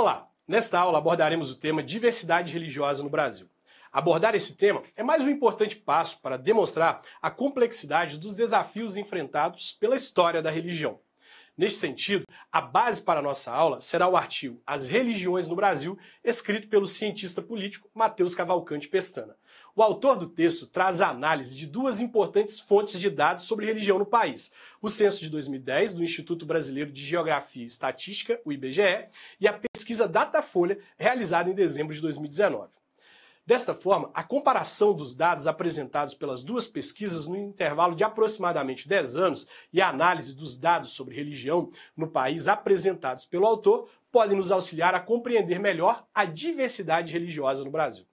Olá! Nesta aula abordaremos o tema diversidade religiosa no Brasil. Abordar esse tema é mais um importante passo para demonstrar a complexidade dos desafios enfrentados pela história da religião. Neste sentido, a base para a nossa aula será o artigo As Religiões no Brasil, escrito pelo cientista político Matheus Cavalcante Pestana. O autor do texto traz a análise de duas importantes fontes de dados sobre religião no país: o censo de 2010 do Instituto Brasileiro de Geografia e Estatística, o IBGE, e a pesquisa Datafolha, realizada em dezembro de 2019. Desta forma, a comparação dos dados apresentados pelas duas pesquisas no intervalo de aproximadamente 10 anos e a análise dos dados sobre religião no país apresentados pelo autor podem nos auxiliar a compreender melhor a diversidade religiosa no Brasil.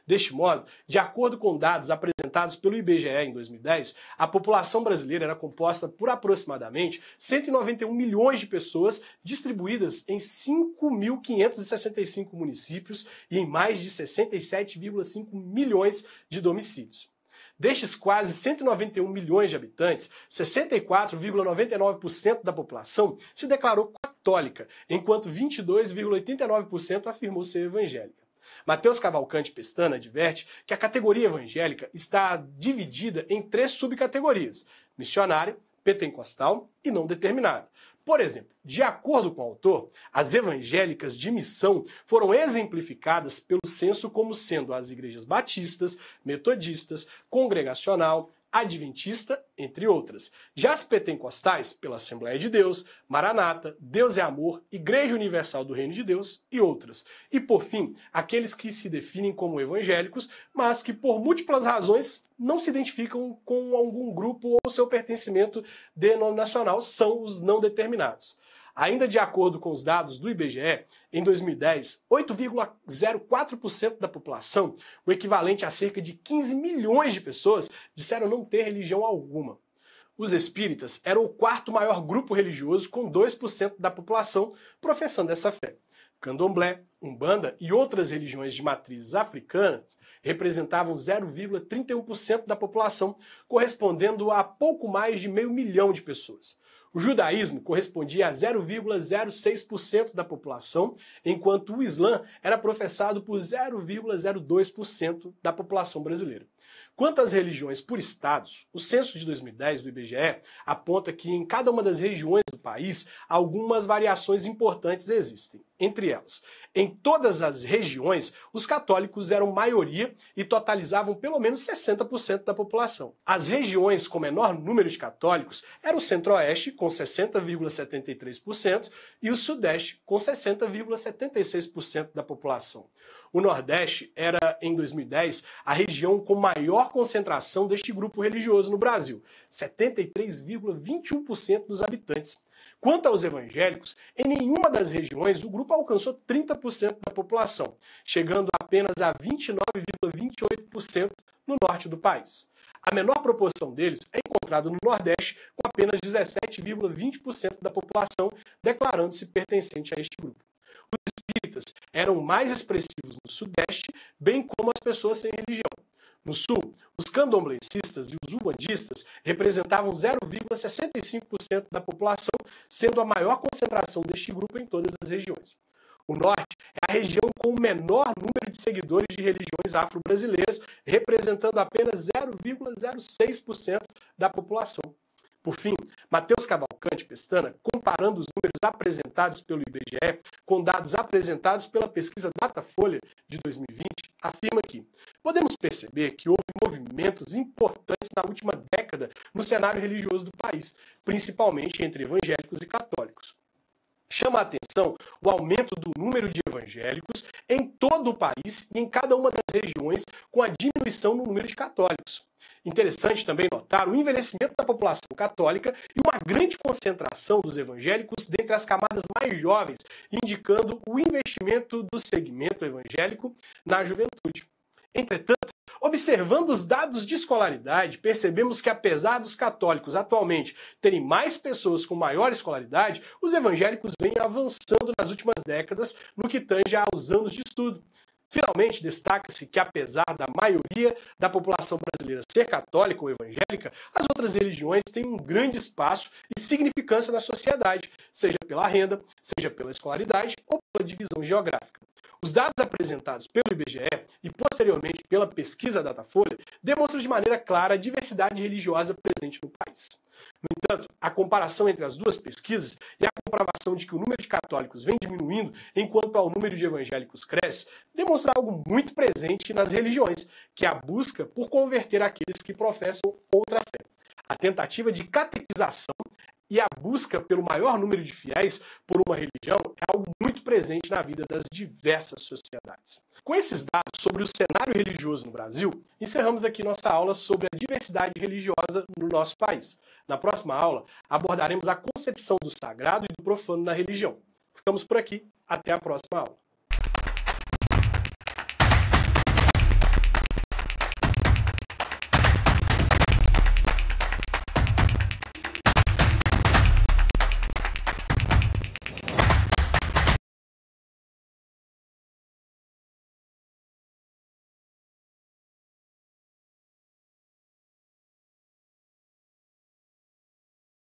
Deste modo, de acordo com dados apresentados pelo IBGE em 2010, a população brasileira era composta por aproximadamente 191 milhões de pessoas distribuídas em 5.565 municípios e em mais de 67,5 milhões de domicílios. Destes quase 191 milhões de habitantes, 64,99% da população se declarou católica, enquanto 22,89% afirmou ser evangélica. Matheus Cavalcante Pestana adverte que a categoria evangélica está dividida em 3 subcategorias: missionária, pentecostal e não determinada. Por exemplo, de acordo com o autor, as evangélicas de missão foram exemplificadas pelo censo como sendo as igrejas batistas, metodistas, congregacional, adventista, entre outras. Já as pentecostais, pela Assembleia de Deus, Maranata, Deus é Amor, Igreja Universal do Reino de Deus e outras. E, por fim, aqueles que se definem como evangélicos, mas que, por múltiplas razões, não se identificam com algum grupo ou seu pertencimento denominacional, são os não determinados. Ainda de acordo com os dados do IBGE, em 2010, 8,04% da população, o equivalente a cerca de 15 milhões de pessoas, disseram não ter religião alguma. Os espíritas eram o 4º maior grupo religioso, com 2% da população professando essa fé. Candomblé, Umbanda e outras religiões de matrizes africanas representavam 0,31% da população, correspondendo a pouco mais de meio milhão de pessoas. O judaísmo correspondia a 0,06% da população, enquanto o Islã era professado por 0,02% da população brasileira. Quanto às religiões por estados, o censo de 2010 do IBGE aponta que em cada uma das regiões do país algumas variações importantes existem. Entre elas, em todas as regiões, os católicos eram maioria e totalizavam pelo menos 60% da população. As regiões com menor número de católicos eram o Centro-Oeste, com 60,73%, e o Sudeste, com 60,76% da população. O Nordeste era, em 2010, a região com maior concentração deste grupo religioso no Brasil, 73,21% dos habitantes. Quanto aos evangélicos, em nenhuma das regiões o grupo alcançou 30% da população, chegando apenas a 29,28% no norte do país. A menor proporção deles é encontrada no Nordeste, com apenas 17,20% da população declarando-se pertencente a este grupo. Os espíritas eram mais expressivos no Sudeste, bem como as pessoas sem religião. No Sul, os candomblecistas e os umbandistas representavam 0,65% da população, sendo a maior concentração deste grupo em todas as regiões. O Norte é a região com o menor número de seguidores de religiões afro-brasileiras, representando apenas 0,06% da população. Por fim, Matheus Cavalcante Pestana, comparando os números apresentados pelo IBGE com dados apresentados pela pesquisa Datafolha de 2020, afirma que podemos perceber que houve movimentos importantes na última década no cenário religioso do país, principalmente entre evangélicos e católicos. Chama a atenção o aumento do número de evangélicos em todo o país e em cada uma das regiões, com a diminuição no número de católicos. Interessante também notar o envelhecimento da população católica e uma grande concentração dos evangélicos dentre as camadas mais jovens, indicando o investimento do segmento evangélico na juventude. Entretanto, observando os dados de escolaridade, percebemos que apesar dos católicos atualmente terem mais pessoas com maior escolaridade, os evangélicos vêm avançando nas últimas décadas no que tange aos anos de estudo. Finalmente, destaca-se que, apesar da maioria da população brasileira ser católica ou evangélica, as outras religiões têm um grande espaço e significância na sociedade, seja pela renda, seja pela escolaridade ou pela divisão geográfica. Os dados apresentados pelo IBGE e posteriormente pela pesquisa Datafolha demonstram de maneira clara a diversidade religiosa presente no país. No entanto, a comparação entre as duas pesquisas e a comprovação de que o número de católicos vem diminuindo enquanto o número de evangélicos cresce, demonstra algo muito presente nas religiões, que é a busca por converter aqueles que professam outra fé. A tentativa de catequização e a busca pelo maior número de fiéis por uma religião é algo muito presente na vida das diversas sociedades. Com esses dados sobre o cenário religioso no Brasil, encerramos aqui nossa aula sobre a diversidade religiosa no nosso país. Na próxima aula, abordaremos a concepção do sagrado e do profano na religião. Ficamos por aqui. Até a próxima aula.